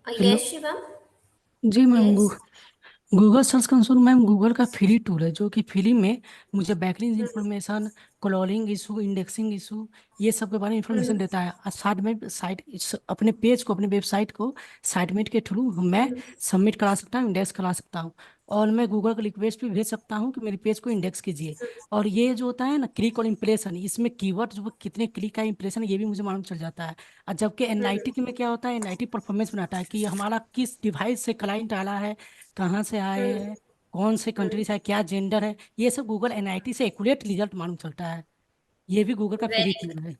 Hello. Yes Shivam. जी ma'am, yes. Google search console ma'am Google का free tool है, जो कि फ्री में मुझे backlink information, crawling issue, indexing issue, ये सब के बारे में इंफॉर्मेशन देता है। और साथ में अपने पेज को, अपने वेबसाइट को साइटमेट के थ्रू मैं सबमिट करा सकता हूँ, इंडेक्स करा सकता हूँ। और मैं गूगल को रिक्वेस्ट भी भेज सकता हूँ कि मेरे पेज को इंडेक्स कीजिए। और ये जो होता है ना, क्लिक और इम्प्रेशन, इसमें कीवर्ड जो कितने क्लिक का इम्प्रेशन, ये भी मुझे मालूम चल जाता है। और जबकि एनआईटी में क्या होता है, एनआईटी परफॉर्मेंस बनाता है कि हमारा किस डिवाइस से क्लाइंट आ रहा है, कहाँ से आए हैं, कौन से कंट्री से है, क्या जेंडर है, ये सब गूगल एनआईटी से एक्यूरेट रिजल्ट मालूम चलता है। ये भी गूगल का फ्री वेरी टूल है।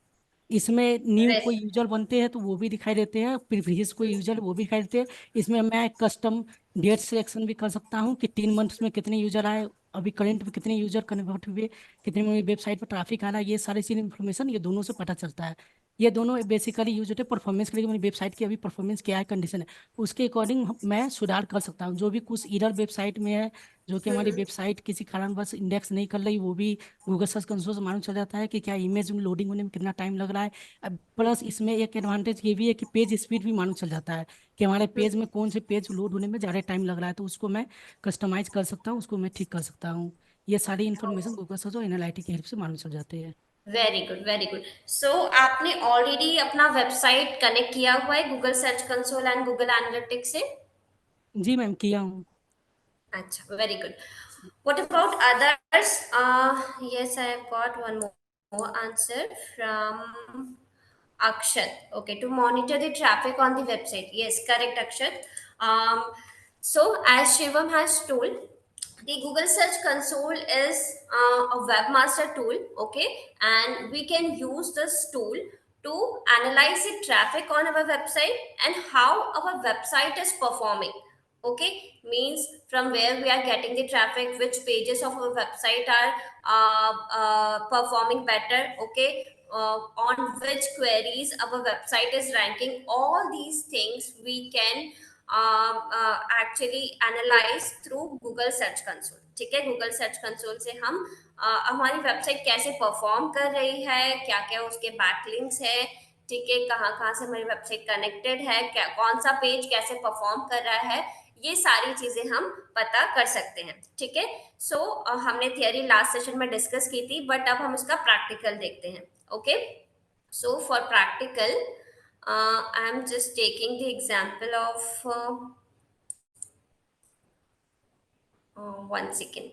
इसमें न्यू वेरी कोई यूजर बनते हैं तो वो भी दिखाई देते हैं, प्रीवियस कोई यूजर वो भी दिखाई देते हैं। इसमें मैं कस्टम डेट सिलेक्शन भी कर सकता हूँ कि 3 मंथ्स में कितने यूजर आए, अभी करंट में कितने यूजर कन्वर्ट हुए, कितने मेरी वेबसाइट पर ट्रैफिक आ रहा है, ये सारी चीज इन्फॉर्मेशन ये दोनों से पता चलता है। ये दोनों बेसिकली यूज होते हैं परफॉर्मेंस के लिए कि मेरी वेबसाइट की अभी परफॉर्मेंस क्या है, कंडीशन है, उसके अकॉर्डिंग मैं सुधार कर सकता हूँ। जो भी कुछ इरर वेबसाइट में है, जो कि हमारी वेबसाइट किसी कारणवश इंडेक्स नहीं कर रही, वो भी गूगल सर्च कंसोल से मालूम चल जाता है कि क्या इमेज में लोडिंग होने में कितना टाइम लग रहा है। अब प्लस इसमें एक एडवांटेज ये भी है कि पेज स्पीड भी मालूम चल जाता है कि हमारे पेज में कौन से पेज लोड होने में ज़्यादा टाइम लग रहा है, तो उसको मैं कस्टमाइज कर सकता हूँ, उसको मैं ठीक कर सकता हूँ। ये सारी इन्फॉर्मेशन गूगल सर्च और एनालिटिक की हेल्प से मालूम चल जाते हैं। Very good very good. So आपने ऑलरेडी अपना वेबसाइट कनेक्ट किया हुआ है Google search console and Google analytics से? जी मैम, किया हूँ। अच्छा, very good. What about others? Yes, I have got one more answer from Akshat. Okay, to monitor the traffic on the website. Yes, correct, Akshat. Um, so, as Shivam has told, the Google Search Console is a webmaster tool. Okay, and we can use this tool to analyze the traffic on our website and how our website is performing. Okay, means from where we are getting the traffic, which pages of our website are performing better. Okay, on which queries our website is ranking, all these things we can actually analyze through Google Search Console. ठीक है, Google search console से हम हमारी website कैसे perform कर रही है, क्या क्या उसके बैकलिंक्स है, ठीक है, कहाँ कहाँ से हमारी वेबसाइट कनेक्टेड है, क्या कौन सा पेज कैसे परफॉर्म कर रहा है, ये सारी चीजें हम पता कर सकते हैं। ठीक है। सो हमने थियरी लास्ट सेशन में डिस्कस की थी, बट अब हम इसका प्रैक्टिकल देखते हैं। Okay, so for practical I am just taking the example of 1 second,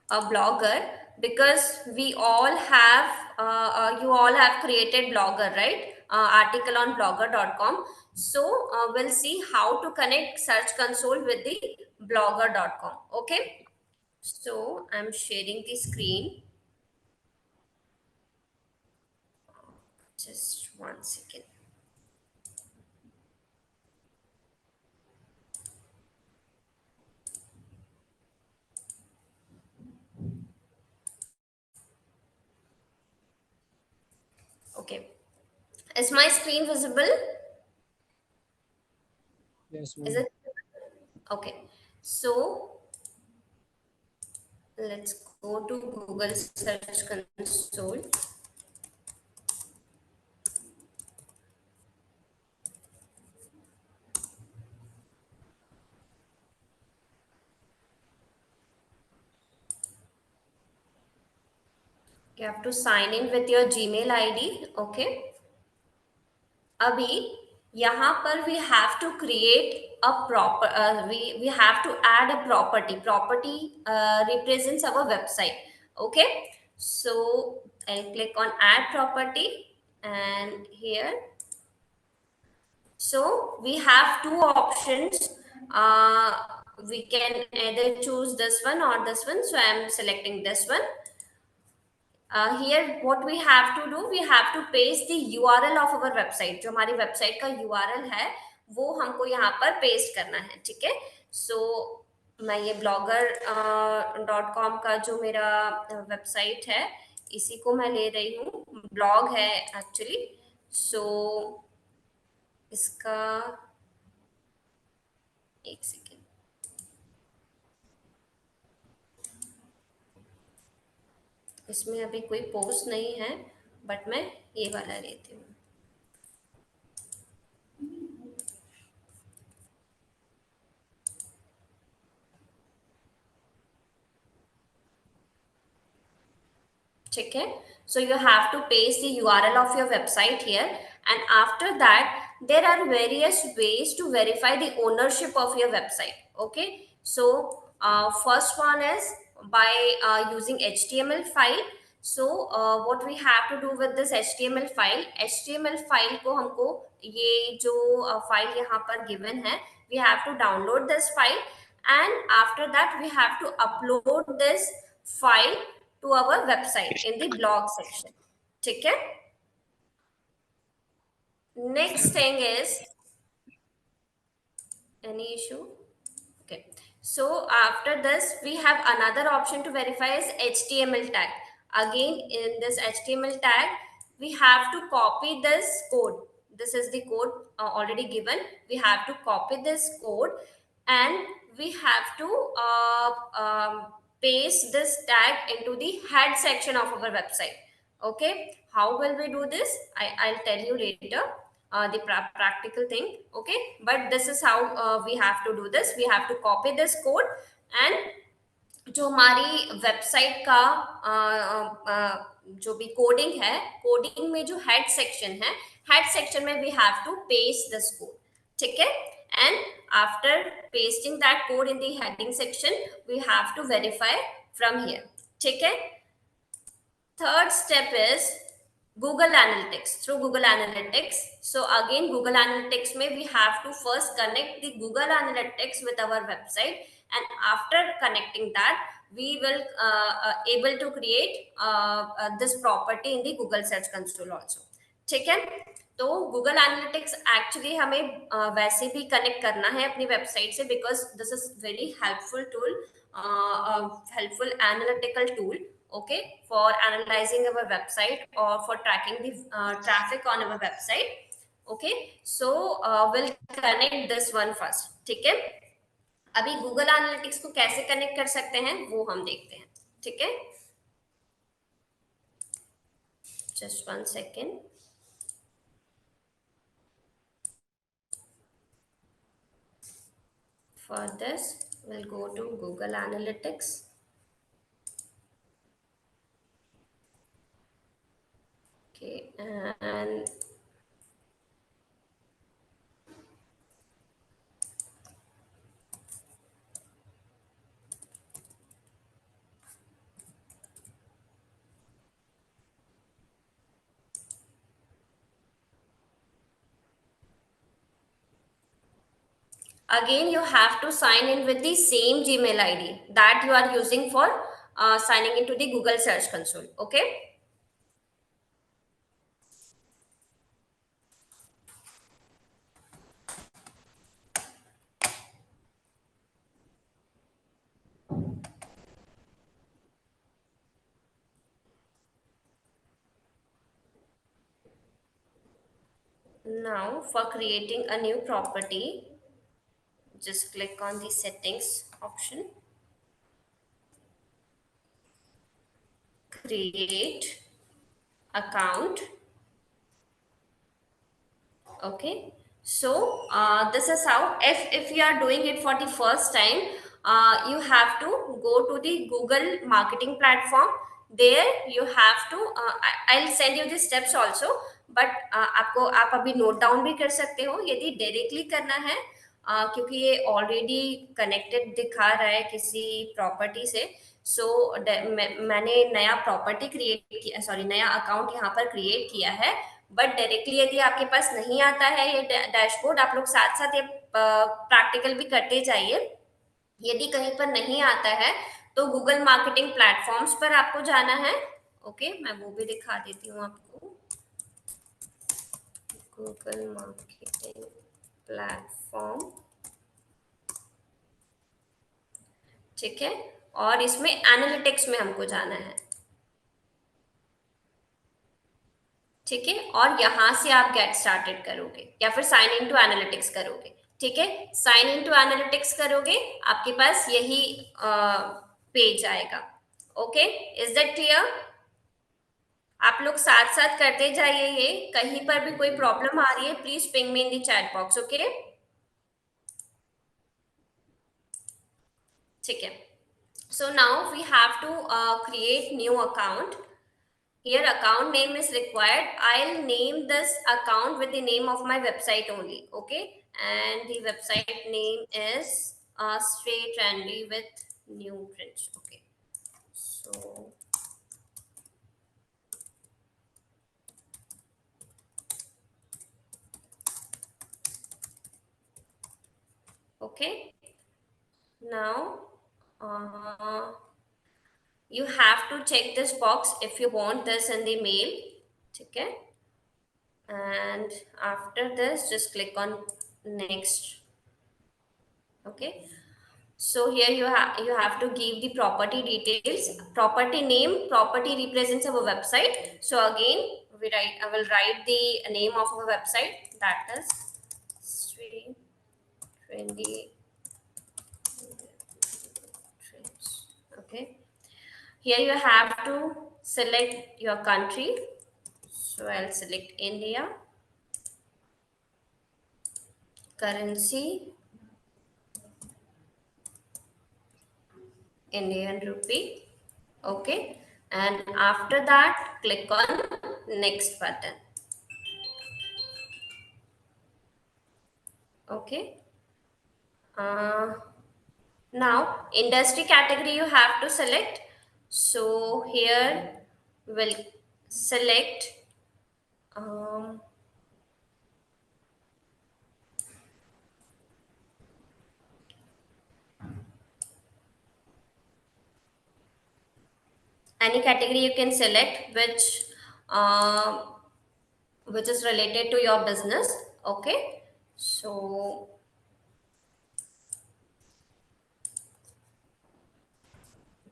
a blogger, because we all have you all have created blogger, right? Article on blogger.com. So we'll see how to connect search console with the blogger.com. Okay, so I'm sharing the screen. Just 1 second. Okay, is my screen visible? Yes, Is ma'am. it okay? So let's go to Google search console. You have to sign in with your Gmail ID. Okay. अभी यहाँ पर we have to create a proper we have to add a property represents our website. Okay, so I'll click on add property, and here, so we have two options. We can either choose this one or this one, so I'm selecting this one. Here what we have to do, we have to paste the URL of our website. जो हमारी website का URL है वो हमको यहाँ पर paste करना है। ठीक है, सो मैं ये blogger.com का जो मेरा वेबसाइट है इसी को मैं ले रही हूँ, ब्लॉग है एक्चुअली। सो इसका एक सेकेंड, इसमें अभी कोई पोस्ट नहीं है, बट मैं ये वाला लेती हूँ। ठीक है. So you have to paste the URL of your website here, and after that there are various ways to verify the ownership of your website. Okay, so first one is by using HTML file. So what we have to do with this HTML file को हमको ये जो file यहाँ पर given है, we have to download this file, and after that we have to upload this file to our website in the blog section. ठीक है. Next thing is, any issue? Okay. So after this, we have another option to verify is HTML tag. Again, in this HTML tag, we have to copy this code. This is the code already given. We have to copy this code, and we have to paste this tag into the head section of our website. Okay, how will we do this? I'll tell you later, the practical thing. Okay, but this is how we have to do this. We have to copy this code, and जो हमारी website का जो भी coding है, coding में जो head section है, head section में we have to paste this code. ठीक है. And after pasting that code in the heading section, we have to verify from here. ठीक है. Third step is Google Analytics, through Google Analytics. So again, Google Analytics may we have to first connect the Google Analytics with our website, and after connecting that, we will able to create this property in the Google Search Console also. ठीक है. तो Google Analytics actually हमें वैसे भी connect करना है अपनी website से, because this is very helpful tool, helpful analytical tool. Okay, for analyzing our website or for tracking the traffic on our website. Okay, so we'll connect this one first. ठीक है. अभी Google Analytics को कैसे connect कर सकते हैं वो हम देखते हैं. ठीक है. Just 1 second. For this, we'll go to Google Analytics. Okay, and again you have to sign in with the same Gmail ID that you are using for signing into the Google Search Console. Okay. Now for creating a new property, just click on the settings option, create account. Okay, so this is how, if you are doing it for the first time, you have to go to the Google marketing platform. There you have to I'll send you the steps also, but आपको आप अभी note down भी कर सकते हो यदि directly करना है, क्योंकि ये ऑलरेडी कनेक्टेड दिखा रहा है किसी प्रॉपर्टी से. सो मैंने नया प्रॉपर्टी क्रिएट किया, सॉरी नया अकाउंट यहाँ पर क्रिएट किया है. बट डायरेक्टली यदि आपके पास नहीं आता है ये डैशबोर्ड, आप लोग साथ साथ ये प्रैक्टिकल भी करते जाइए. यदि कहीं पर नहीं आता है तो गूगल मार्केटिंग प्लेटफॉर्म्स पर आपको जाना है. ओके, मैं वो भी दिखा देती हूँ आपको. Google marketing platform. ठीक है. और इसमें एनालिटिक्स में हमको जाना है. ठीक है. और यहां से आप गेट स्टार्टेड करोगे या फिर साइन इन टू एनालिटिक्स करोगे. ठीक है. साइन इन टू एनालिटिक्स करोगे, आपके पास यही पेज आएगा. Okay, is that clear? आप लोग साथ साथ करते जाइए. ये कहीं पर भी कोई प्रॉब्लम आ रही है, please ping me in the chat box. Okay, ठीक है. So now we have to create new account. here account name is required. I'll name this account with the name of my website only. Okay, and the website name is Stay Trendy with New Prints. Okay, so okay, now you have to check this box if you want this in the mail. Okay, and after this just click on next. Okay, so here you have to give the property details. Property name, property represents our website. So again, I will write the name of our website, that is Sri Trendy Trends. Okay, here you have to select your country. So I'll select India. Currency, Indian rupee. Okay, and after that click on next button. Okay, uh, now industry category you have to select. So here we'll select um, any category you can select uh, which is related to your business. Okay, so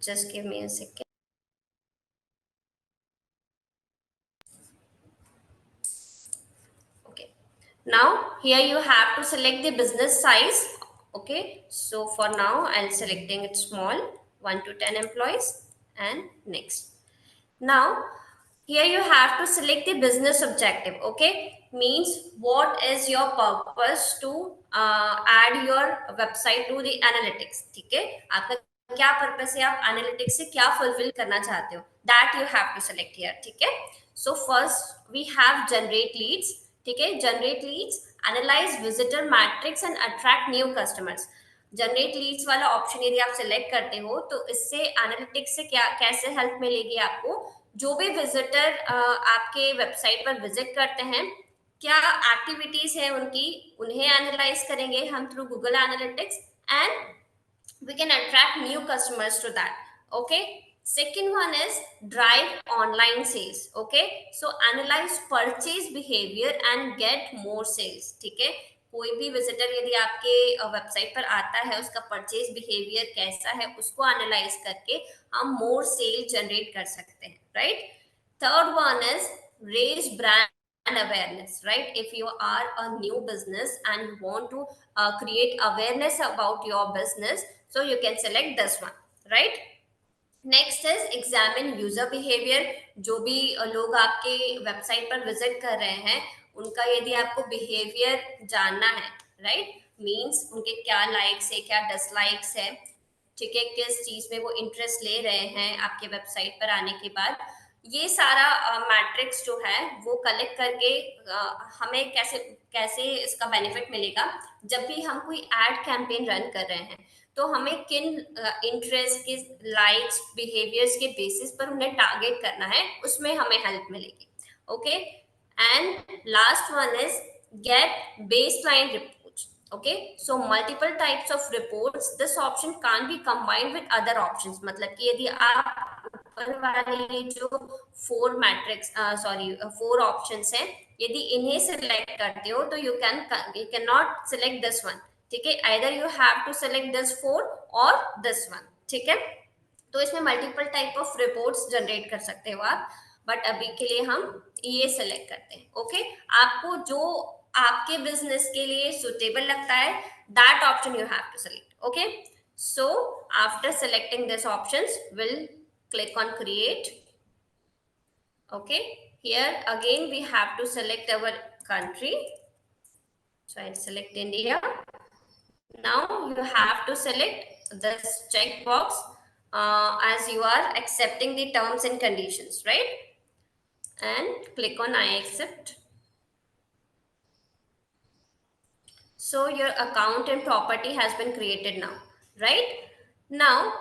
just give me a second. Okay, now here you have to select the business size. Okay, so for now I'll selecting it small, 1 to 10 employees, and next. Now, here you have to select the business objective. Okay, means what is your purpose to add your website to the analytics. ठीक है, आपका क्या purpose है, आप analytics से क्या fulfil करना चाहते हो, that you have to select here. ठीक है, so first we have generate leads. ठीक है, generate leads, analyse visitor matrix and attract new customers. Generate leads वाला ऑप्शन यदि आप सिलेक्ट करते हो तो इससे एनालिटिक्स से क्या कैसे हेल्प मिलेगी आपको. जो भी विजिटर आपके वेबसाइट पर विजिट करते हैं, क्या एक्टिविटीज है उनकी, उन्हें एनालाइज करेंगे हम through Google analytics, and we can attract new customers to that. Okay, second one is drive online sales. Okay, so analyze purchase behavior and get more sales. ठीक है, कोई भी विजिटर यदि आपके वेबसाइट पर आता है, उसका परचेज बिहेवियर कैसा है उसको एनालाइज करके हम मोर सेल जनरेट कर सकते हैं. Right, third one is raise brand awareness. Right, if you are a new business and you want to create awareness about your business, so you can select this one. Right, next is examine user behaviour. जो भी लोग आपके website पर visit कर रहे हैं, उनका यदि आपको बिहेवियर जानना है, राइट, मींस उनके क्या लाइक्स है, क्या डिसलाइक्स है. ठीक है, किस चीज में वो इंटरेस्ट ले रहे हैं आपके वेबसाइट पर आने के बाद, ये सारा मैट्रिक्स जो है वो कलेक्ट करके हमें कैसे कैसे इसका बेनिफिट मिलेगा. जब भी हम कोई एड कैंपेन रन कर रहे हैं, तो हमें किन इंटरेस्ट के लाइक्स बिहेवियर्स के बेसिस पर उन्हें टारगेट करना है, उसमें हमें हेल्प मिलेगी. Okay, and last one is get baseline reports. Okay, so multiple types of reports, this option can be combined with other options. मतलब कि यदि आप ऊपर वाले जो 4 मैट्रिक्स सॉरी 4 ऑप्शंस हैं, यदि इन्हें सिलेक्ट करते हो तो you can not select this one. ठीक है, either you have to select this 4 और दिस वन. ठीक है, तो इसमें multiple type of reports generate कर सकते हो आप, बट अभी के लिए हम ये सेलेक्ट करते हैं. ओके, आपको जो आपके बिजनेस के लिए सुटेबल लगता है, that option you have to select. Okay, so after selecting this options, we'll click on create. Okay, here again we have to select our country, so I'll select India. Now you have to select this checkbox as you are accepting the terms and conditions. Right, and click on I accept. So your account and property has been created now, right? Now,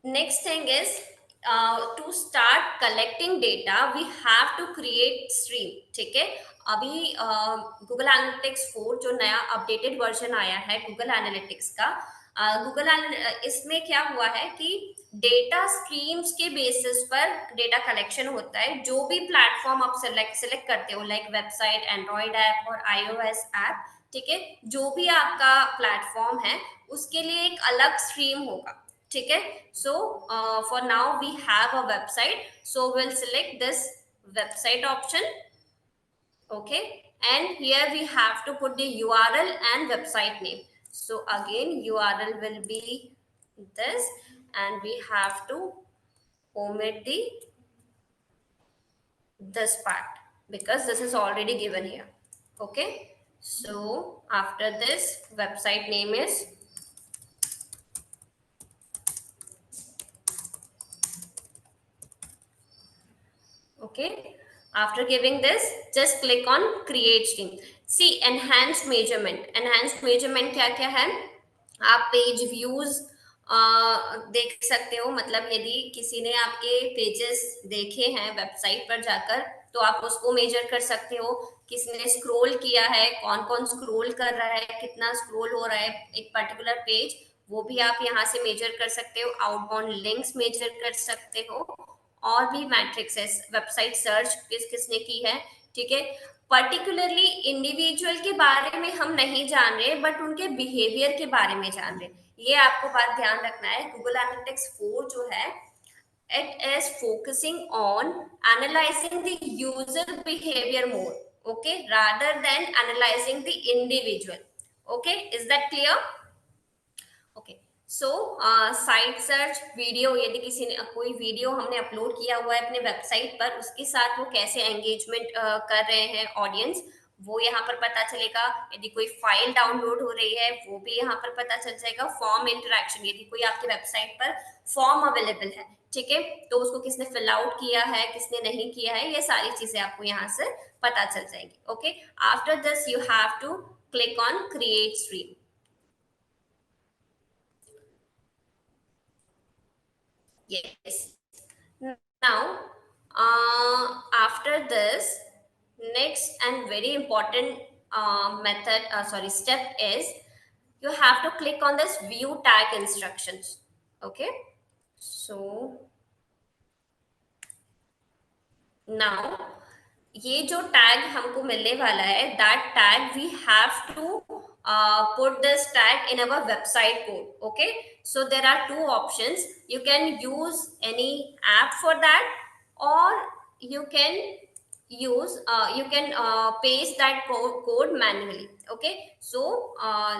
next thing is to start collecting data, we have to create stream. ठीक है, अभी Google Analytics 4 जो नया updated version आया है Google analytics का, Google इसमें क्या हुआ है कि डेटा स्ट्रीम्स के बेसिस पर डेटा कलेक्शन होता है। जो भी प्लेटफॉर्म आप सिलेक्ट करते हो, लाइक वेबसाइट, एंड्रॉइड ऐप और आईओएस ऐप, ठीक है, जो भी आपका प्लेटफॉर्म है उसके लिए एक अलग स्ट्रीम होगा। ठीक है, so for now we have a website, so we'll select this website option. Okay, and here we have to put the URL and website name. So again URL will be this, and we have to omit the this part because this is already given here. Okay, so after this website name is okay. After giving this, just click on create stream. See enhanced measurement. Enhanced measurement क्या क्या है? आप page views देख सकते हो, मतलब यदि किसी ने आपके पेजेस देखे हैं वेबसाइट पर जाकर तो आप उसको मेजर कर सकते हो। किसने स्क्रॉल किया है, कौन कौन स्क्रॉल कर रहा है, कितना स्क्रॉल हो रहा है एक पर्टिकुलर पेज, वो भी आप यहाँ से मेजर कर सकते हो। आउटबाउंड लिंक्स मेजर कर सकते हो, और भी मैट्रिक्स है। वेबसाइट सर्च किसने की है, ठीक है। पर्टिकुलरली इंडिविजुअल के बारे में हम नहीं जान रहे, बट उनके बिहेवियर के बारे में जान रहे। ये आपको बात ध्यान रखना है। गूगल एनालिटिक्स 4 जो है, it is focusing on analyzing the user behavior more, okay, rather than analyzing the individual. Okay, is that clear? Okay, so site search video, यदि किसी ने कोई वीडियो हमने अपलोड किया हुआ है अपने वेबसाइट पर, उसके साथ वो कैसे एंगेजमेंट कर रहे हैं ऑडियंस, वो यहाँ पर पता चलेगा। यदि कोई फाइल डाउनलोड हो रही है वो भी यहाँ पर पता चल जाएगा। फॉर्म इंटरेक्शन, यदि कोई आपकी वेबसाइट पर फॉर्म अवेलेबल है, ठीक है, तो उसको किसने फिल आउट किया है, किसने नहीं किया है, ये सारी चीजें आपको यहाँ से पता चल जाएंगी। Okay, after this you have to click on create stream. Yes. Now, after this, next and very important step is you have to click on this view tag instructions. Okay. So now, ये जो tag हमको मिलने वाला है, that tag we have to put this tag in our website code. Okay, so there are two options. You can use any app for that, or you can paste that code manually. Okay, so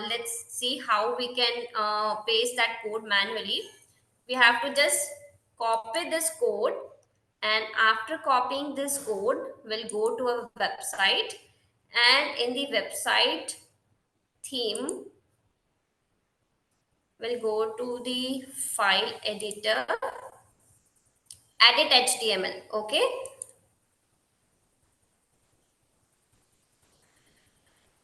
let's see how we can paste that code manually. We have to just copy this code, and after copying this code we'll go to a website, and in the website theme we'll go to the file editor, edit HTML. Okay,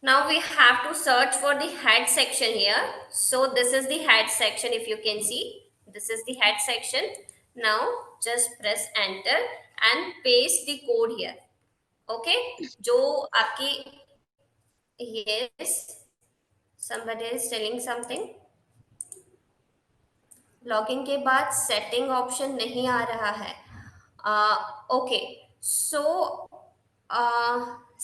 now we have to search for the head section here. So this is the head section. If you can see, this is the head section. Now just press enter and paste the code here. Okay, जो आपकी, yes, somebody is telling something. Login के बाद setting option नहीं आ रहा है। Okay, सो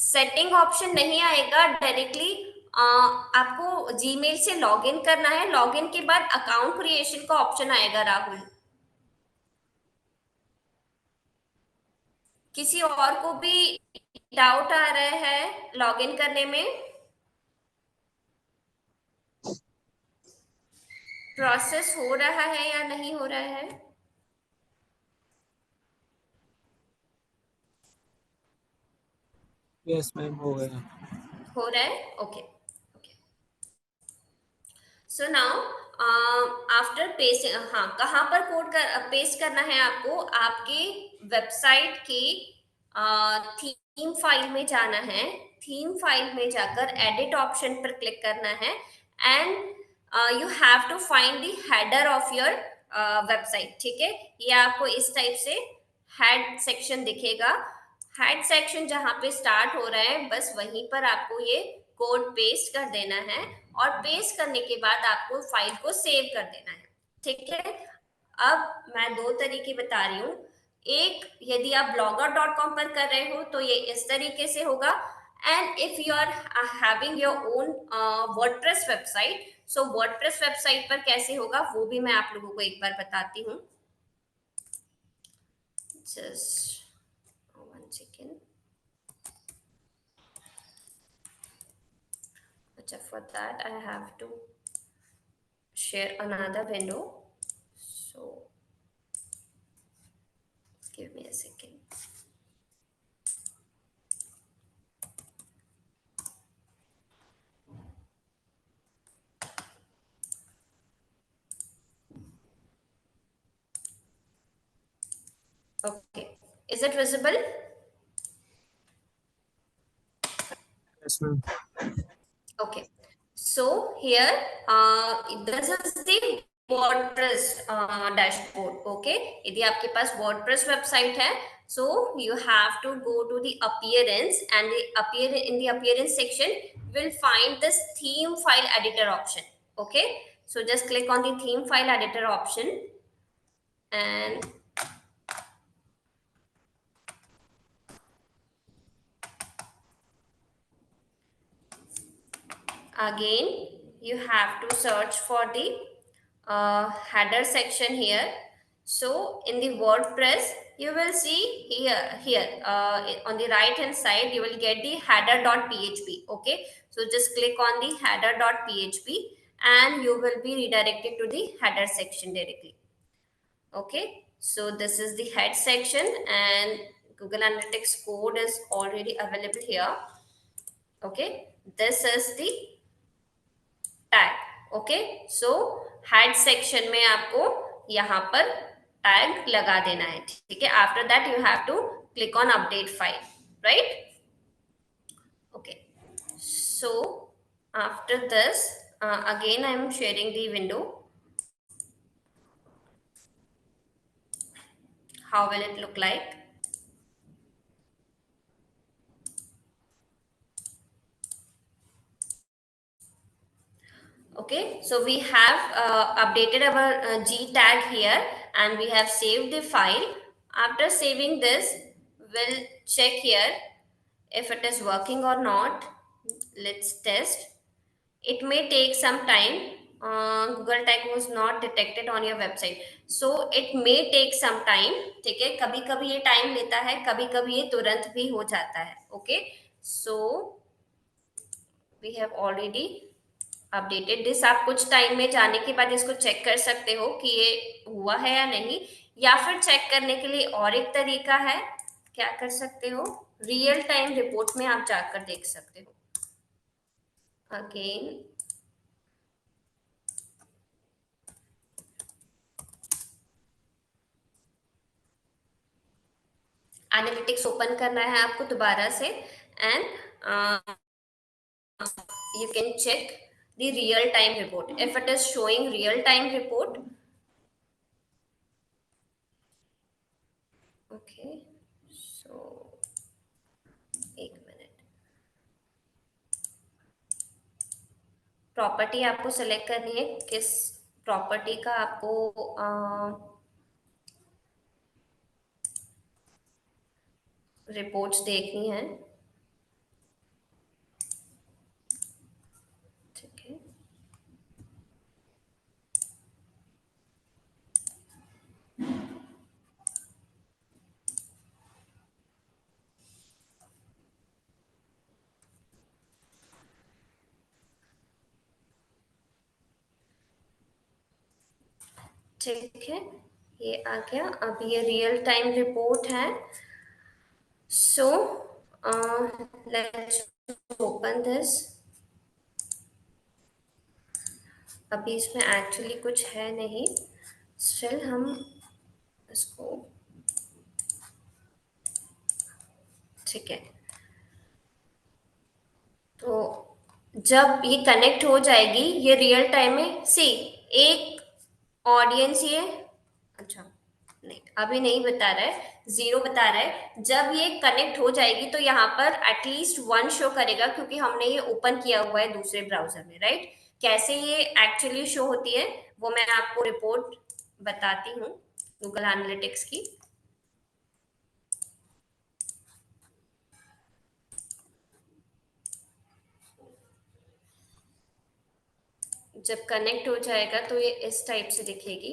setting option नहीं आएगा directly. आपको जीमेल से लॉगिन करना है। लॉगिन के बाद अकाउंट क्रिएशन का ऑप्शन आएगा। राहुल, किसी और को भी डाउट आ रहा है लॉगिन करने में? प्रोसेस हो रहा है या नहीं हो रहा है? यस मैम, हो गया। हो रहा है, okay. So now after paste, हाँ, कहाँ पर कोड कर पेस्ट करना है आपको? आपके वेबसाइट के थीम फाइल में जाना है, थीम फाइल में जाकर एडिट ऑप्शन पर क्लिक करना है and you have to find the header of your website. ठीक है, ये आपको इस टाइप से हेड सेक्शन दिखेगा। हेड सेक्शन जहां पे स्टार्ट हो रहा है बस वहीं पर आपको ये कोड पेस्ट कर देना है और पेस्ट करने के बाद आपको फाइल को सेव कर देना है। ठीक है, अब मैं दो तरीके बता रही हूँ। एक, यदि आप blogger.com पर कर रहे हो तो ये इस तरीके से होगा, and if you are having your own WordPress website, so WordPress website पर कैसे होगा वो भी मैं आप लोगों को एक बार बताती हूँ। Just one second. अच्छा, for that I have to share another window, so give me a second. Okay, is it visible? Yes, ma'am. Okay, so here this is the WordPress dashboard. Okay, यदि आपके पास WordPress website है, so you have to go to the appearance, and in the appearance section you will find this theme file editor option. Okay, so just click on the theme file editor option, and again you have to search for the header section here. So in the WordPress you will see here on the right hand side you will get the header.php. Okay, so just click on the header.php and you will be redirected to the header section directly. Okay, so this is the head section and Google Analytics code is already available here. Okay, this is the tag. Okay, so head section में आपको यहाँ पर tag लगा देना है। ठीक है, after that you have to click on update file, right? Okay, so after this again I am sharing the window. How will it look like? Okay, so we have updated our G tag here and we have saved the file. After saving this, we'll check here if it is working or not. Let's test. It may take some time. Google tag was not detected on your website, so it may take some time. ठीक है, कभी कभी ये time लेता है, कभी कभी ये तुरंत भी हो जाता है। Okay, so we have already updated this. आप कुछ टाइम में जाने के बाद इसको चेक कर सकते हो कि ये हुआ है या नहीं, या फिर चेक करने के लिए और एक तरीका है, क्या कर सकते हो, रियल टाइम रिपोर्ट में आप जाकर देख सकते हो। अगेन एनालिटिक्स ओपन करना है आपको दोबारा से and you can check the real time report. If it is showing real time report, okay, so एक मिनट, प्रॉपर्टी आपको सेलेक्ट करनी है, किस प्रॉपर्टी का आपको रिपोर्ट्स देखनी है। ठीक है, ठीक है, ये आ गया। अब ये रियल टाइम रिपोर्ट है। So let's open this. अभी इसमें एक्चुअली कुछ है नहीं, स्टिल हम इसको ठीक है, तो जब ये कनेक्ट हो जाएगी, ये रियल टाइम में सी एक ऑडियंस ये, अच्छा नहीं अभी नहीं बता रहा है, 0 बता रहा है। जब ये कनेक्ट हो जाएगी तो यहाँ पर एटलीस्ट 1 शो करेगा, क्योंकि हमने ये ओपन किया हुआ है दूसरे ब्राउजर में, राइट। कैसे ये एक्चुअली शो होती है वो मैं आपको रिपोर्ट बताती हूँ गूगल एनालिटिक्स की। जब कनेक्ट हो जाएगा तो ये इस टाइप से दिखेगी।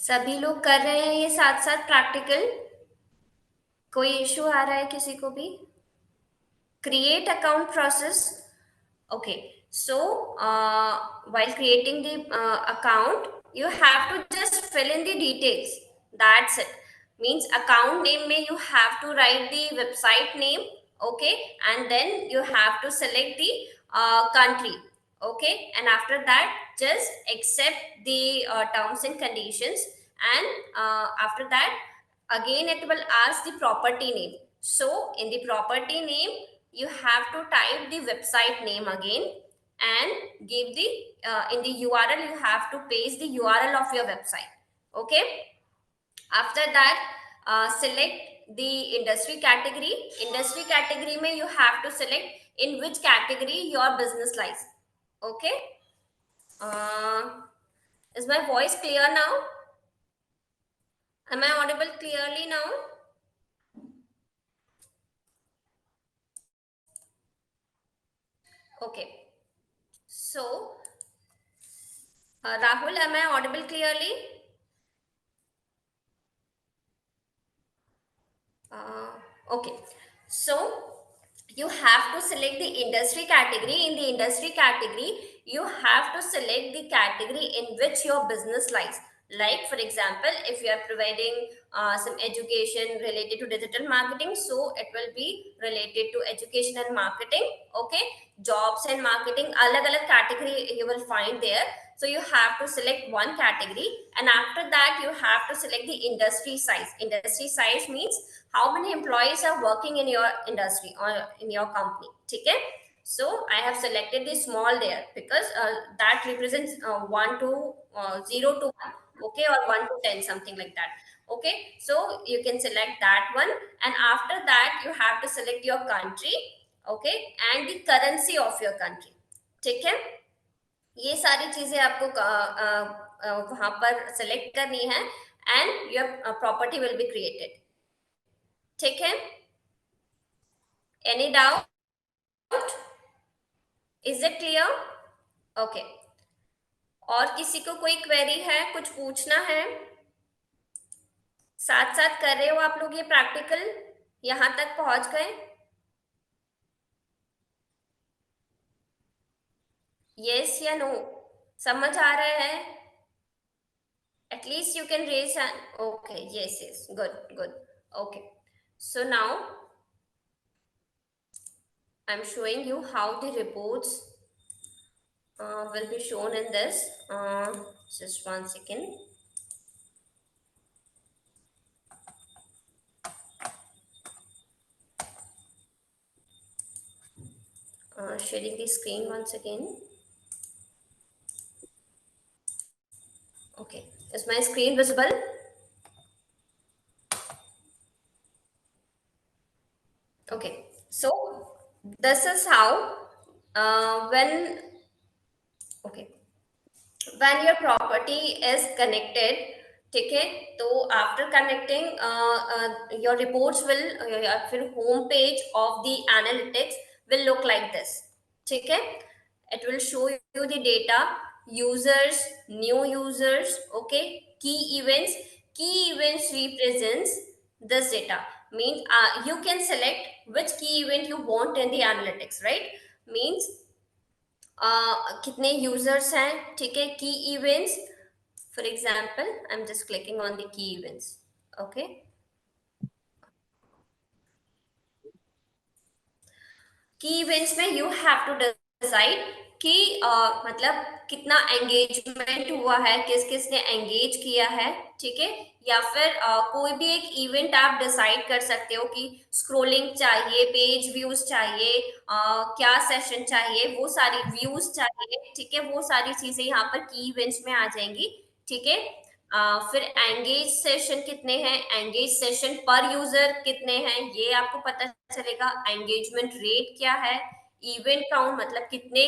सभी लोग कर रहे हैं ये साथ साथ प्रैक्टिकल? कोई इश्यू आ रहा है किसी को भी? Create account process, okay, so while creating the account you have to just fill in the details, that's it. Means account name में you have to write the website name, okay, and then you have to select the country, okay, and after that just accept the terms and conditions, and after that again it will ask the property name. So in the property name you have to type the website name again, and give the in the URL you have to paste the URL of your website, okay. After that select the industry category. Industry category mein you have to select in which category your business lies, okay. uh, is my voice clear now? Am I audible clearly now? Okay, so Rahul, am I audible clearly? Okay, so you have to select the industry category. In the industry category you have to select the category in which your business lies. Like for example, if you are providing some education related to digital marketing, so it will be related to education and marketing, okay. Jobs and marketing, alag alag category you will find there. So you have to select one category, and after that you have to select the industry size. Industry size means how many employees are working in your industry or in your company, okay. So I have selected the small there because that represents 1 to 0 to 1, okay, or 1 to 10, something like that, okay. So you can select that one, and after that you have to select your country, okay, and the currency of your country, ठीक है। ये सारी चीजें आपको वहां पर select करनी है, and your property will be created, ठीक है। Any doubt? Is it clear? Okay, और किसी को कोई क्वेरी है, कुछ पूछना है? साथ साथ कर रहे हो आप लोग ये प्रैक्टिकल? यहां तक पहुंच गए? यस या नो? समझ आ रहा है? At least you can raise hand. Okay, yes, yes, good, good. Okay, so now I'm showing you how the reports will be shown in this. Just 1 second. Sharing the screen once again. Okay, is my screen visible? Okay, so this is how okay, when your property is connected, ठीक है, तो after connecting your reports will या फिर home page of the analytics will look like this, ठीक है। it will show you the data, users, new users, okay, key events represents this data. Means you can select which key event you want in the analytics, right? Means कितने users हैं, ठीक है। की events, for example I am just clicking on the key events, okay. की events में you have to site कि मतलब कितना एंगेजमेंट हुआ है, किस किस ने एंगेज किया है, ठीक है। या फिर कोई भी एक इवेंट आप डिसाइड कर सकते हो कि स्क्रोलिंग चाहिए, पेज व्यूज चाहिए, क्या सेशन चाहिए, वो सारी व्यूज चाहिए, ठीक है, वो सारी चीजें यहाँ पर की इवेंट्स में आ जाएंगी, ठीक है। फिर एंगेज सेशन कितने हैं, एंगेज सेशन पर यूजर कितने हैं, ये आपको पता चलेगा। एंगेजमेंट रेट क्या है, इवेंट काउंट मतलब कितने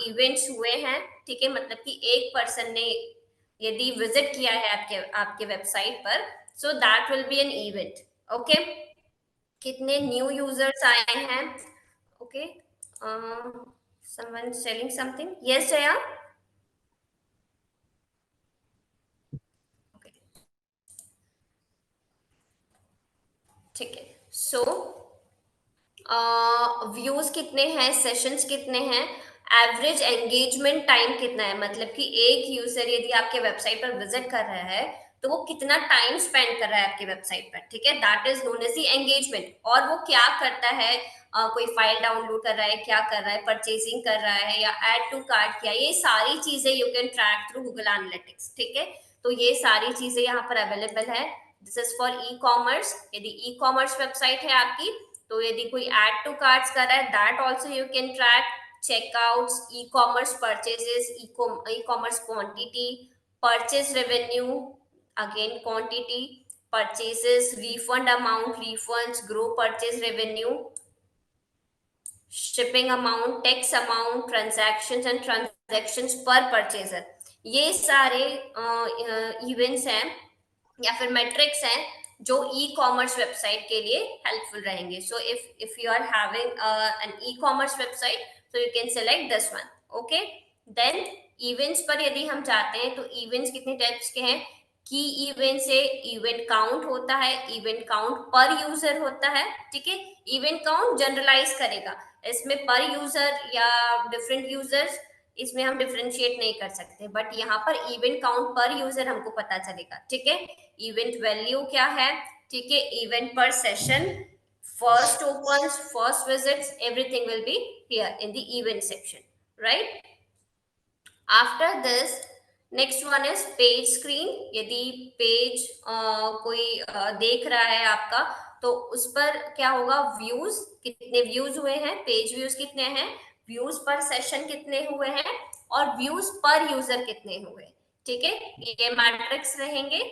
इवेंट्स हुए हैं, ठीक है, मतलब कि एक पर्सन ने यदि विजिट किया है आपके आपके वेबसाइट पर, so that will be an event, okay. कितने न्यू यूजर्स आए हैं, okay. Someone selling something, yes Jaya, okay, ठीक है। सो व्यूज कितने हैं, सेशंस कितने हैं, एवरेज एंगेजमेंट टाइम कितना है, मतलब कि एक यूजर यदि आपके वेबसाइट पर विजिट कर रहा है तो वो कितना टाइम स्पेंड कर रहा है आपके वेबसाइट पर, ठीक है, that is known as the engagement. और वो क्या करता है, कोई फाइल डाउनलोड कर रहा है, क्या कर रहा है, परचेजिंग कर रहा है या ऐड टू कार्ट किया, ये सारी चीजें you can track through Google Analytics, ठीक है। तो ये सारी चीजें यहाँ पर अवेलेबल है। This is for e commerce. यदि ई कॉमर्स वेबसाइट है आपकी, तो यदि कोई ऐड टू कार्ट्स कर रहा है, that also you can track. Checkouts, e commerce purchases, e commerce quantity, purchase revenue, again quantity, purchases, refund amount, refunds, grow purchase revenue, shipping amount, tax amount, transactions and transactions per purchaser, ये सारे events हैं या फिर matrix हैं जो ई commerce website के लिए helpful रहेंगे। So if you are having an e commerce website, so you can select this one, okay। then events पर यदि हम जाते हैं तो events कितने टाइप्स के हैं, की इवेंट से इवेंट काउंट होता है, इवेंट काउंट पर यूजर होता है, ठीक है। इवेंट काउंट जनरलाइज करेगा, इसमें पर यूजर या डिफरेंट यूजर्स, इसमें हम डिफरेंशिएट नहीं कर सकते, बट यहाँ पर इवेंट काउंट पर यूजर हमको पता चलेगा, ठीक है। इवेंट वैल्यू क्या है, ठीक है, इवेंट पर session, first opens, first visits, everything will be here in the event section, right? After this, next one is page screen। यदि पेज कोई देख रहा है आपका, तो उस पर क्या होगा, व्यूज, कितने व्यूज हुए हैं, पेज व्यूज कितने हैं, व्यूज पर सेशन कितने हुए हैं, और व्यूज पर यूजर कितने हुए, ठीक है, ये मैट्रिक्स रहेंगे।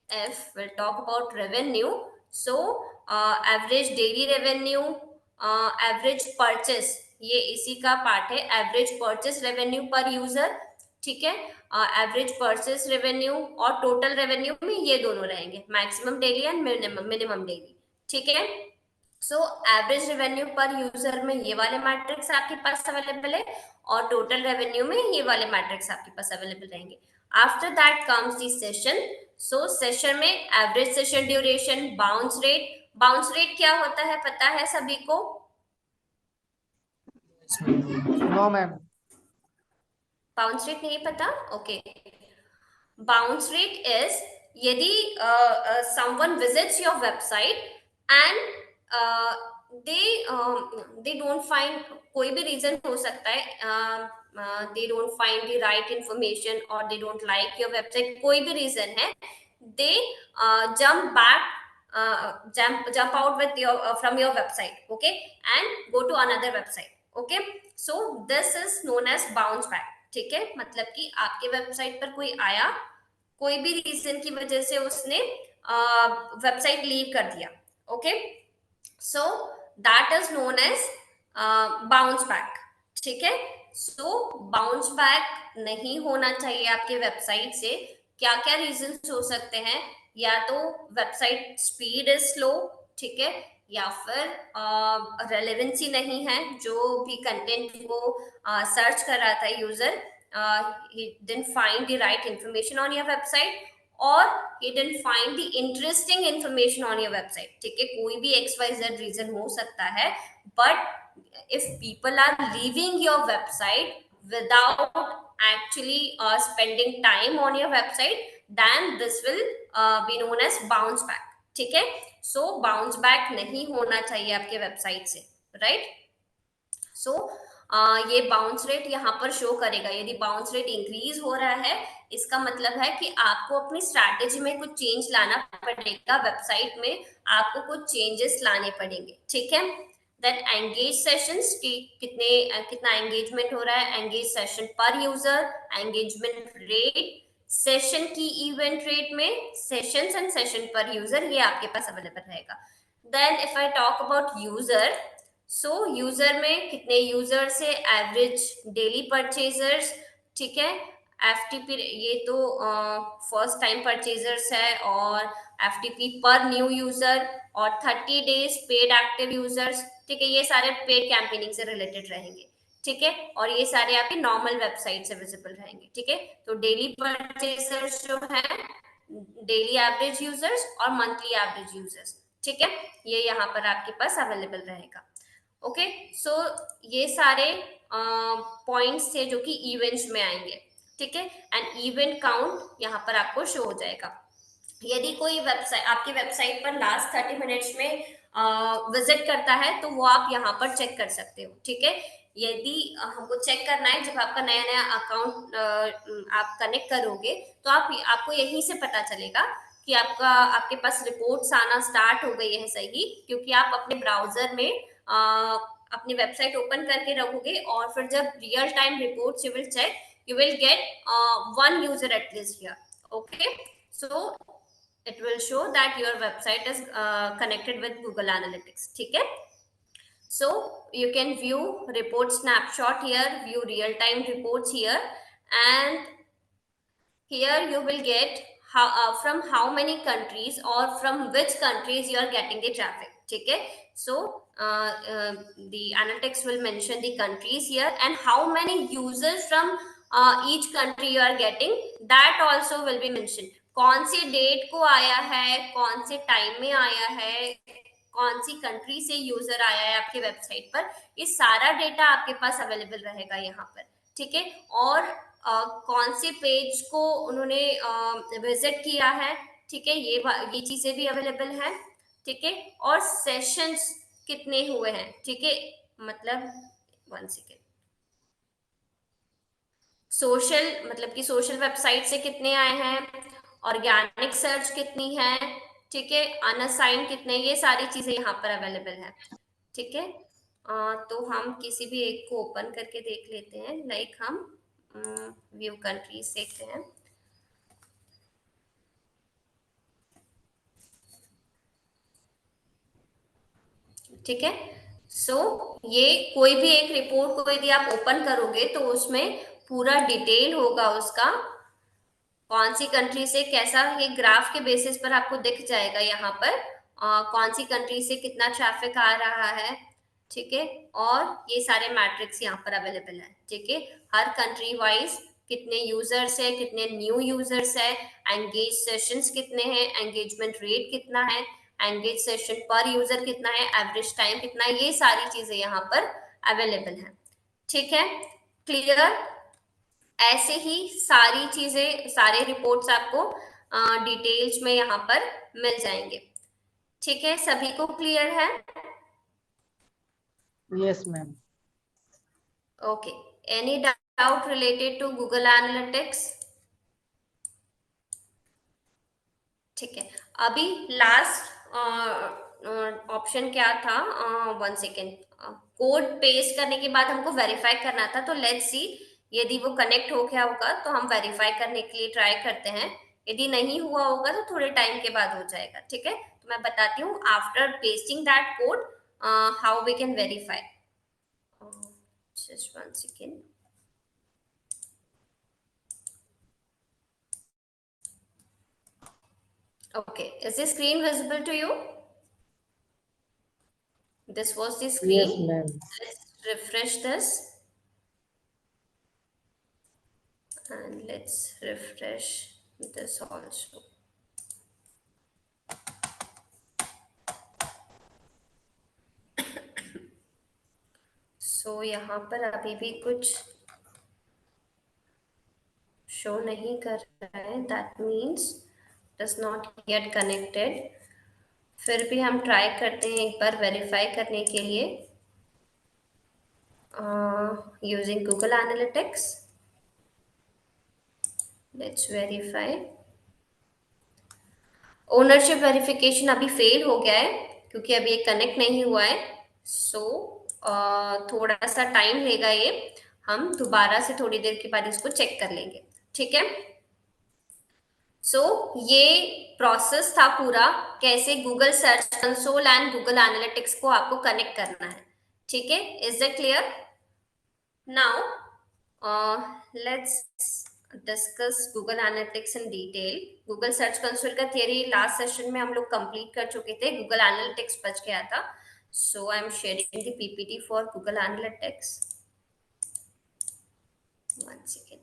If we'll talk about revenue, so average daily revenue, average purchase, ये इसी का पार्ट है, एवरेज परचेस रेवेन्यू पर यूजर, ठीक है। एवरेज परचेस रेवेन्यू और टोटल रेवेन्यू में ये दोनों रहेंगे, maximum daily and minimum daily, ठीक है। सो एवरेज रेवेन्यू पर यूजर में ये वाले मैट्रिक्स आपके पास अवेलेबल है, और टोटल रेवेन्यू में ये वाले मैट्रिक्स आपके पास अवेलेबल रहेंगे। After that comes the session. So session में average session duration, bounce rate. Bounce rate क्या होता है, पता है सभी को? No, ma'am. बाउंस रेट नहीं पता, ओके। बाउंस रेट इज यदि someone visits your website and they don't find, कोई भी रीजन हो सकता है, they don't find the right information or they don't like your website, कोई भी रीजन है, they jump back, jump out with your from your website, okay, and go to another website, okay। so this is known as bounce back, ठीक है। मतलब कि आपके website पर कोई आया, कोई भी रीजन की वजह से उसने वेबसाइट लीव कर दिया, okay, so that is known as bounce back, ठीक है। सो बाउंस बैक नहीं होना चाहिए आपके वेबसाइट से। क्या क्या रीजन हो सकते हैं, या तो वेबसाइट स्पीड इज स्लो, ठीक है, या फिर रेलेवेंसी नहीं है, जो भी कंटेंट वो सर्च कर रहा था user, he didn't find the right information on your website, or he didn't find the interesting information on your website, ठीक है, कोई भी XYZ reason हो सकता है, but if people are leaving your website without actually spending time on your website, then this will be known as bounce back, ठीक है। so bounce back नहीं होना चाहिए आपके वेबसाइट से, right? so ये बाउंस रेट यहाँ पर शो करेगा। यदि बाउंस रेट इंक्रीज हो रहा है, इसका मतलब है कि आपको अपनी स्ट्रैटेजी में कुछ चेंज लाना पड़ेगा, वेबसाइट में आपको कुछ चेंजेस लाने पड़ेंगे, ठीक है। देन एंगेज सेशंस की कितना एंगेजमेंट हो रहा है, engage session per user, engagement rate, session की इवेंट रेट में sessions and session per user, ये आपके पास अवेलेबल रहेगा। Then if I talk about user, so user में कितने यूजर से एवरेज डेली परचेजर्स, ठीक है। एफटीपी ये तो फर्स्ट टाइम परचेजर्स है, और एफटीपी पर न्यू यूजर, और 30 डेज पेड एक्टिव यूजर्स, ठीक है। ये सारे पेड कैंपेनिंग से रिलेटेड रहेंगे, ठीक है। और ये सारे आपके नॉर्मल वेबसाइट से विजिबल रहेंगे, ठीक है। तो डेली परचेजर्स जो है, डेली एवरेज यूजर्स और मंथली एवरेज यूजर्स, ठीक है, ये यहाँ पर आपके पास अवेलेबल रहेगा। ओके, सो ये सारे पॉइंट्स थे जो कि इवेंट्स में आएंगे, ठीक है। एंड इवेंट काउंट यहाँ पर आपको शो हो जाएगा। यदि कोई वेबसाइट आपकी वेबसाइट पर लास्ट 30 मिनट्स में विजिट करता है, तो वो आप यहाँ पर चेक कर सकते हो, ठीक है। यदि हमको चेक करना है, जब आपका नया नया अकाउंट आप कनेक्ट करोगे, तो आपको यहीं से पता चलेगा कि आपके पास रिपोर्ट्स आना स्टार्ट हो गई है, सही, क्योंकि आप अपने ब्राउजर में अपनी वेबसाइट ओपन करके रखोगे, और फिर जब real time reports you will check, you will get one user at least here. Okay, so it will show that your website is connected with Google Analytics, ठीक है। So you can view report snapshot here, view real time reports here, and here you will get from how many countries or from which countries you are getting the traffic, ठीक है। So the analytics will mention the countries here, and how many users from each country you are getting, that also will be mentioned। कौन सी date को आया है, कौन से time में आया है, कौन सी कंट्री से यूजर आया है आपके वेबसाइट पर, ये सारा डेटा आपके पास अवेलेबल रहेगा यहाँ पर, ठीक है। और कौन से पेज को उन्होंने विजिट किया है, ठीक है, ये चीजें भी अवेलेबल है, ठीक है। और सेशंस कितने हुए हैं, ठीक है, मतलब 1 सेकेंड, सोशल मतलब कि सोशल वेबसाइट से कितने आए हैं, ऑर्गेनिक सर्च कितनी है, ठीक है, अनअसाइंड कितने, ये सारी चीजें यहाँ पर अवेलेबल है, ठीक है। तो हम किसी भी एक को ओपन करके देख लेते हैं, लाइक हम व्यू कंट्रीज देखते हैं, ठीक है। सो ये कोई भी एक रिपोर्ट को यदि आप ओपन करोगे, तो उसमें पूरा डिटेल होगा उसका, कौन सी कंट्री से कैसा, ये ग्राफ के बेसिस पर आपको दिख जाएगा यहाँ पर कौन सी कंट्री से कितना ट्रैफिक आ रहा है, ठीक है। और ये सारे मैट्रिक्स यहाँ पर अवेलेबल है, ठीक है। हर कंट्री वाइज कितने यूजर्स है, कितने न्यू यूजर्स है, एंगेज सेशंस कितने हैं, एंगेजमेंट रेट कितना है, एंगेज सेशन पर यूजर कितना है, एवरेज टाइम कितना है, ये सारी चीजें यहाँ पर अवेलेबल है, ठीक है। क्लियर। ऐसे ही सारी चीजें, सारे रिपोर्ट्स आपको डिटेल्स में यहाँ पर मिल जाएंगे, ठीक है। सभी को क्लियर है? Yes, ma'am. Okay, any doubt related to Google Analytics? ठीक है, अभी लास्ट ऑप्शन क्या था, 1 सेकेंड, कोड पेस्ट करने के बाद हमको वेरीफाई करना था, तो लेट्स सी यदि वो कनेक्ट हो गया होगा तो हम वेरीफाई करने के लिए ट्राई करते हैं, यदि नहीं हुआ होगा तो थोड़े टाइम के बाद हो जाएगा, ठीक है। तो मैं बताती हूँ after pasting that code how we can verify. Just 1 second. Okay, is the screen visible to you? This was the screen. Yes, ma'am. Let's refresh this. And let's refresh this also. So यहाँ पर अभी भी कुछ show नहीं कर रहा है, that means it is not yet connected। फिर भी हम ट्राई करते हैं एक बार वेरीफाई करने के लिए। using Google Analytics. Let's verify. Ownership verification अभी फेल हो गया है क्योंकि अभी ये कनेक्ट नहीं हुआ है, सो थोड़ा सा टाइम लेगा ये, हम दोबारा से थोड़ी देर के बाद इसको चेक कर लेंगे, ठीक है। सो ये प्रोसेस था पूरा, कैसे Google search console and Google analytics को आपको कनेक्ट करना है, ठीक है। Is that clear? Now let's discuss Google analytics in detail. Google search console का थियरी लास्ट सेशन में हम लोग कंप्लीट कर चुके थे, गूगल एनालिटिक्स बच गया था। So I am sharing the PPT for Google analytics. One second.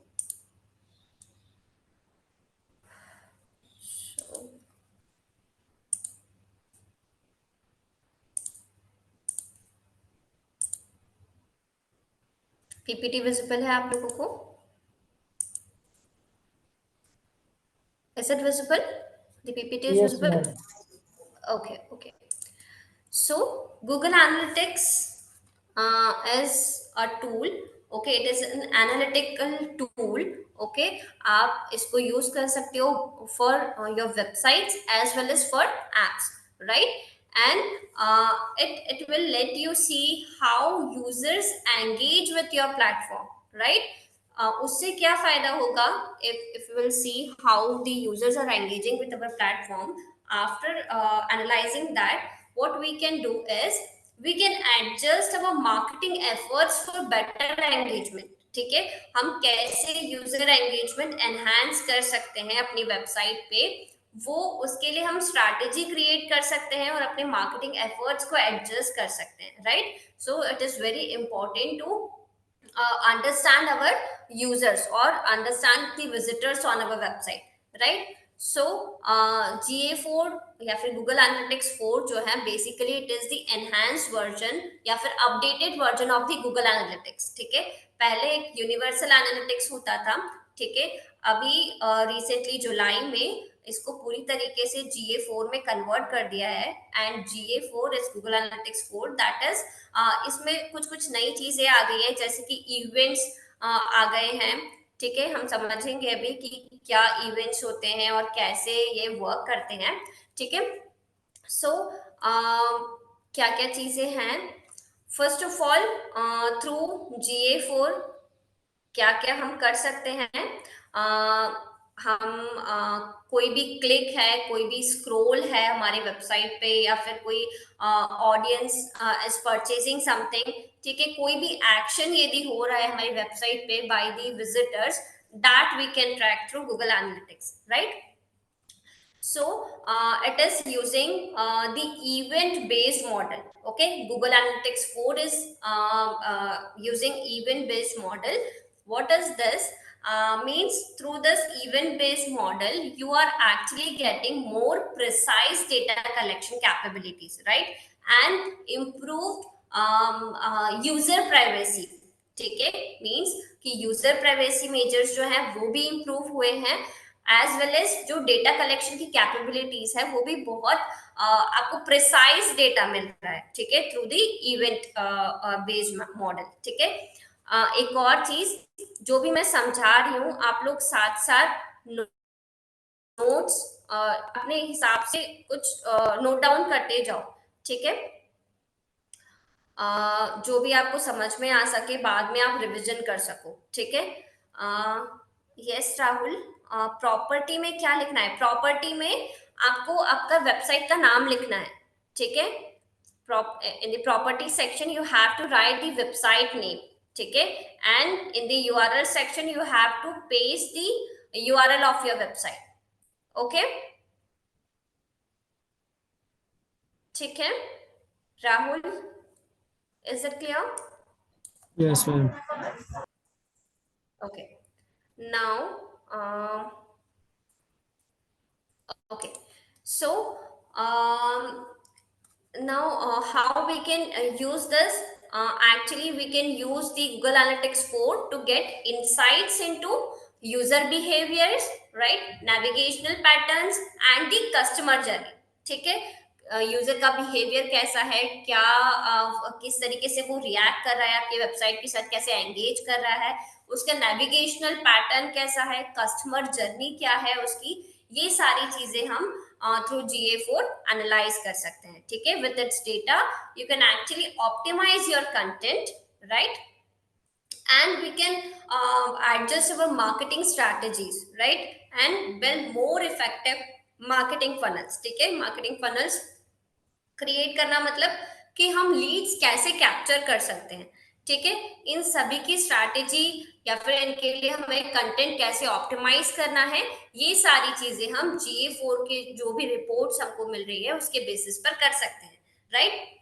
PPT visible है आप लोगों को? Is it visible? The PPT is Yes, visible? ma'am. Okay, okay. So Google Analytics is a tool. Okay, it is an analytical tool. Okay, आप इसको use कर सकते हो for your websites as well as for apps, right? And it will let you see how users engage with your platform, right? उससे क्या फायदा होगा? If you will see how the users are engaging with our platform, after analyzing that, what we can do is we can adjust our marketing efforts for better engagement, ठीक है। हम कैसे user engagement enhance कर सकते हैं अपनी website पे, वो उसके लिए हम स्ट्रैटेजी क्रिएट कर सकते हैं और अपने मार्केटिंग एफर्ट्स को एडजस्ट कर सकते हैं, right. So it is very important to understand our users or understand the visitors on our website, right? So GA4 या फिर Google Analytics 4 जो है basically it is the enhanced version या फिर updated version of the Google Analytics, ठीक है। पहले एक यूनिवर्सल एनालिटिक्स होता था, ठीक है। अभी रिसेंटली जुलाई में इसको पूरी तरीके से GA4 में कन्वर्ट कर दिया है and GA4 is Google Analytics 4, that is इसमें कुछ कुछ नई चीजें आ गई है, जैसे कि इवेंट्स आ गए हैं, ठीक है। हम समझेंगे अभी कि क्या इवेंट्स होते हैं और कैसे ये वर्क करते हैं, ठीक है। सो क्या क्या चीजें हैं? First of all through GA4 क्या क्या हम कर सकते हैं? हम कोई भी क्लिक है, कोई भी स्क्रॉल है हमारी वेबसाइट पे, या फिर कोई ऑडियंस इज परचेजिंग समथिंग, ठीक है, कोई भी एक्शन यदि हो रहा है हमारी वेबसाइट पे by the visitors, that we can track through Google Analytics, right. So it is using the event based model. Okay, Google Analytics 4 is using event based model. What is this? Means through this event based model you are actually getting more precise data collection capabilities, right, and improved user privacy, ठीक है। Means कि user privacy measures जो है वो भी improve हुए हैं, as well as जो डेटा कलेक्शन की कैपेबिलिटीज है वो भी बहुत आपको प्रिसाइज डेटा मिल रहा है, ठीक है, through the event based model, ठीक है। एक और चीज जो भी मैं समझा रही हूँ, आप लोग साथ साथ नोट्स अपने हिसाब से कुछ नोट डाउन करते जाओ, ठीक है। जो भी आपको समझ में आ सके बाद में आप रिवीजन कर सको, ठीक है। यस राहुल, प्रॉपर्टी में क्या लिखना है? प्रॉपर्टी में आपको आपका वेबसाइट का नाम लिखना है, ठीक है। in the property section you have to write the website name, ठीक है, and in the URL section you have to paste the URL of your website, okay, ठीक है। Rahul, is it clear? Yes, ma'am. Okay. Now, okay. So, now how we can use this? Actually, we can use the Google Analytics 4 to get insights into user behaviors, right? Navigational patterns and the customer journey. ठीक है, user का behaviour कैसा है, क्या किस तरीके से वो रिएक्ट कर रहा है आपकी वेबसाइट के साथ, कैसे एंगेज कर रहा है, उसका नेविगेशनल पैटर्न कैसा है, कस्टमर जर्नी क्या है उसकी, ये सारी चीजें हम थ्रू GA4 एनालाइज कर सकते हैं। ठीक है, with its data you can actually optimise your content, right, and we can adjust our marketing strategies, right, and build more effective marketing funnels। ठीक है, marketing funnels क्रिएट करना मतलब कि हम लीड्स कैसे कैप्चर कर सकते हैं। ठीक है, इन सभी की स्ट्रैटेजी या फिर इनके लिए हमें कंटेंट कैसे ऑप्टिमाइज करना है, ये सारी चीजें हम GA4 के जो भी रिपोर्ट्स हमको मिल रही है उसके बेसिस पर कर सकते हैं, right.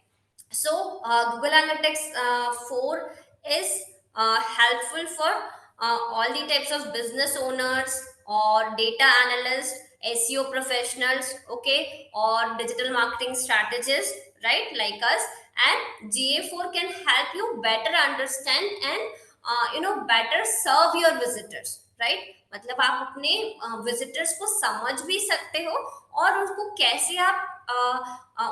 So Google Analytics 4 is helpful for all the types of business owners or data analysts, SEO professionals, okay, or digital marketing strategists, right, like us. And GA4 can help you better understand and better serve your visitors, right। मतलब आप अपने visitors को समझ भी सकते हो और उसको कैसे आप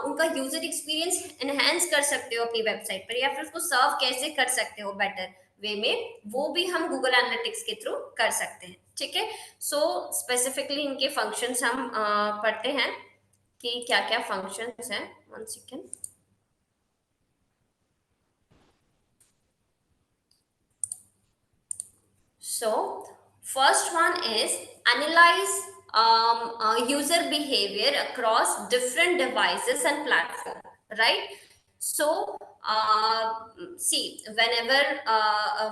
उनका यूजर एक्सपीरियंस एनहेंस कर सकते हो अपनी वेबसाइट पर, या फिर उसको सर्व कैसे कर सकते हो बेटर वे में, वो भी हम गूगल एनालिटिक्स के थ्रू कर सकते हैं। ठीक है, सो स्पेसिफिकली इनके फंक्शंस हम पढ़ते हैं कि क्या क्या फंक्शंस हैं। 1 second. So first one is analyze user behavior across different devices and platform, right? So see, whenever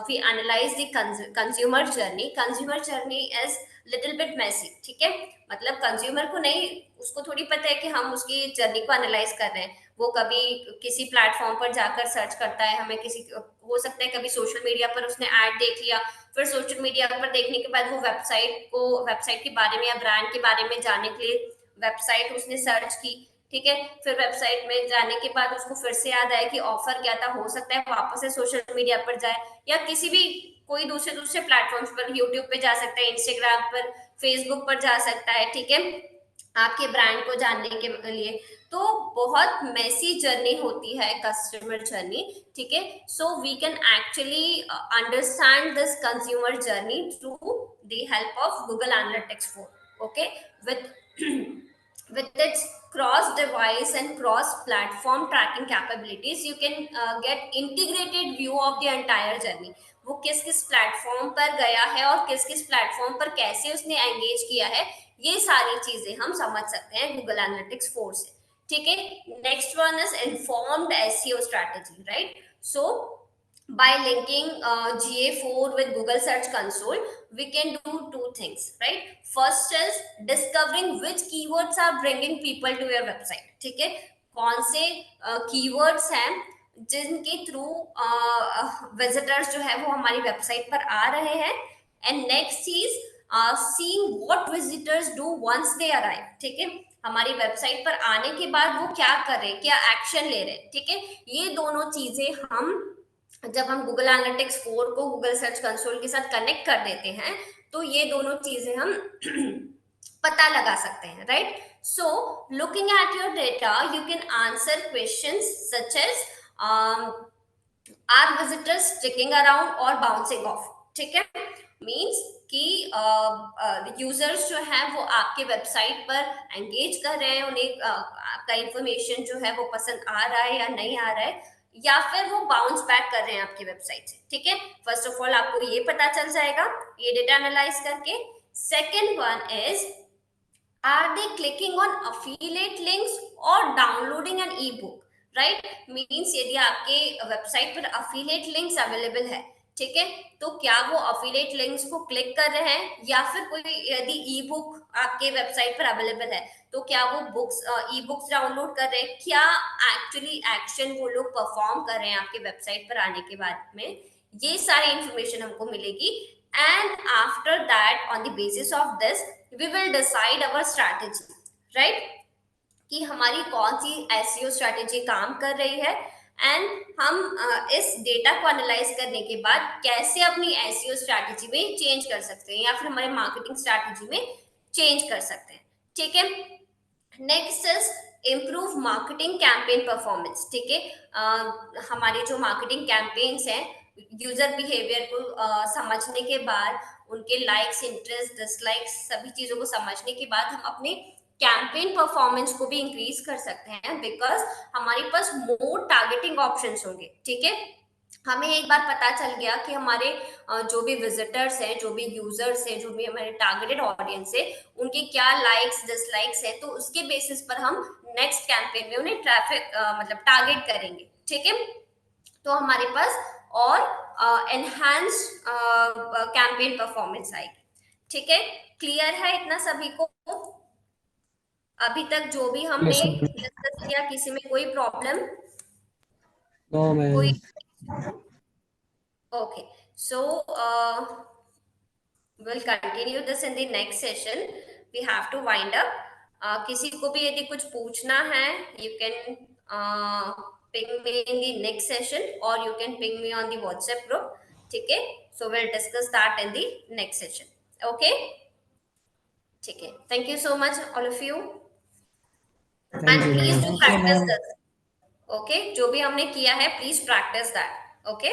we analyze the consumer journey is little bit messy। ठीक है, मतलब कंज्यूमर को नहीं, उसको थोड़ी पता है कि हम उसकी जर्नी को एनालाइज कर रहे हैं। वो कभी किसी प्लेटफॉर्म पर जाकर सर्च करता है, हमें किसी हो सकता है कभी सोशल मीडिया पर उसने ऐड देख लिया, फिर सोशल मीडिया पर देखने के बाद वो वेबसाइट के बारे में या ब्रांड के बारे में जानने के लिए वेबसाइट उसने सर्च की। ठीक है, फिर वेबसाइट में जाने के बाद उसको फिर से याद आया कि ऑफर क्या था, हो सकता है वापस से सोशल मीडिया पर जाए या किसी भी कोई दूसरे प्लेटफॉर्म्स पर, यूट्यूब पे जा सकता है, इंस्टाग्राम पर, फेसबुक पर जा सकता है। ठीक है, आपके ब्रांड को जानने के लिए। तो बहुत मेसी जर्नी होती है कस्टमर जर्नी। ठीक है, so we can actually understand this consumer journey through the help of Google Analytics 4, okay, with its cross device and cross platform tracking capabilities you can get integrated view of the entire journey। वो किस किस platform पर गया है और किस किस platform पर कैसे उसने एंगेज किया है, ये सारी चीजें हम समझ सकते हैं गूगल एनालिटिक्स 4 से। ठीक है, next one is informed SEO strategy, right. So by linking GA4 with Google Search Console, we can do two things, right? First is discovering which keywords are bringing people to your website। ठीक है, कौन से keywords हैं जिनके through visitors जो है वो हमारी वेबसाइट पर आ रहे हैं। एंड नेक्स्ट चीज seeing what visitors do once they arrive। ठीक है, हमारी वेबसाइट पर आने के बाद वो क्या कर रहे हैं, क्या एक्शन ले रहे हैं। ठीक है, ये दोनों चीजें हम जब हम गूगल एनालिटिक्स 4 को गूगल सर्च कंसोल के साथ कनेक्ट कर देते हैं तो ये दोनों चीजें हम पता लगा सकते हैं, right. So looking at your data you can answer questions such as are visitors sticking around or bouncing off. ठीक है, मीन्स कि यूजर्स जो है वो आपके वेबसाइट पर एंगेज कर रहे हैं, उन्हें आपका इंफॉर्मेशन जो है वो पसंद आ रहा है या नहीं आ रहा है, या फिर वो बाउंस बैक कर रहे हैं आपकी वेबसाइट से। ठीक है, फर्स्ट ऑफ ऑल आपको ये पता चल जाएगा ये डेटा एनालाइज करके। Second one is are they clicking on affiliate links और downloading an e book, right. Means यदि आपके वेबसाइट पर अफिलिएट लिंक्स अवेलेबल है, ठीक है, तो क्या वो अफिलिएट लिंक्स को क्लिक कर रहे हैं, या फिर कोई यदि ई बुक आपके वेबसाइट पर अवेलेबल है तो क्या वो बुक्स ई बुक्स डाउनलोड कर रहे हैं, क्या एक्चुअली एक्शन वो लोग परफॉर्म कर रहे हैं आपके वेबसाइट पर आने के बाद में, ये सारी इंफॉर्मेशन हमको मिलेगी। And after that on the basis of this we will decide our strategy, right, कि हमारी कौन सी एसईओ स्ट्रैटेजी काम कर रही है। एंड हम इस डेटा को एनालाइज करने के बाद कैसे अपनी एसईओ स्ट्रैटेजी में चेंज कर सकते हैं या फिर हमारे मार्केटिंग स्ट्रैटेजी में चेंज कर सकते हैं। ठीक है, next is improve marketing campaign performance. ठीक है, हमारे जो मार्केटिंग कैंपेन्स हैं, यूजर बिहेवियर को समझने के बाद, उनके लाइक्स, इंटरेस्ट, डिसलाइक्स, सभी चीजों को समझने के बाद हम अपने कैंपेन परफॉर्मेंस को भी इंक्रीज कर सकते हैं, बिकॉज हमारे पास मोर टारगेटिंग ऑप्शंस होंगे। ठीक है, हमें एक बार पता चल गया कि हमारे जो भी विजिटर्स हैं, जो भी यूजर्स हैं, जो भी हमारे टारगेटेड ऑडियंस है, उनके क्या लाइक्स डिसलाइक्स है, तो उसके बेसिस पर हम नेक्स्ट कैंपेन में उन्हें ट्रैफिक मतलब टारगेट करेंगे। ठीक है, तो हमारे पास और एनहांस कैंपेन परफॉर्मेंस आएगी। ठीक है, क्लियर है इतना सभी को? अभी तक जो भी हमने Yes, ma'am. डिस्कस किया, किसी में कोई प्रॉब्लम? No, कोई? ma'am. Okay, so we'll continue this in the next session. We have to wind up. किसी को भी यदि कुछ पूछना है, you can ping me in the next session, or you can ping me on the WhatsApp group. ठीक है, so we'll discuss that in the next session. Okay, ठीक है, thank you so much all of you, Thank and you, please ma'am. do Thank you, practice ma'am. this. Okay, जो भी हमने किया है, please practice that. Okay.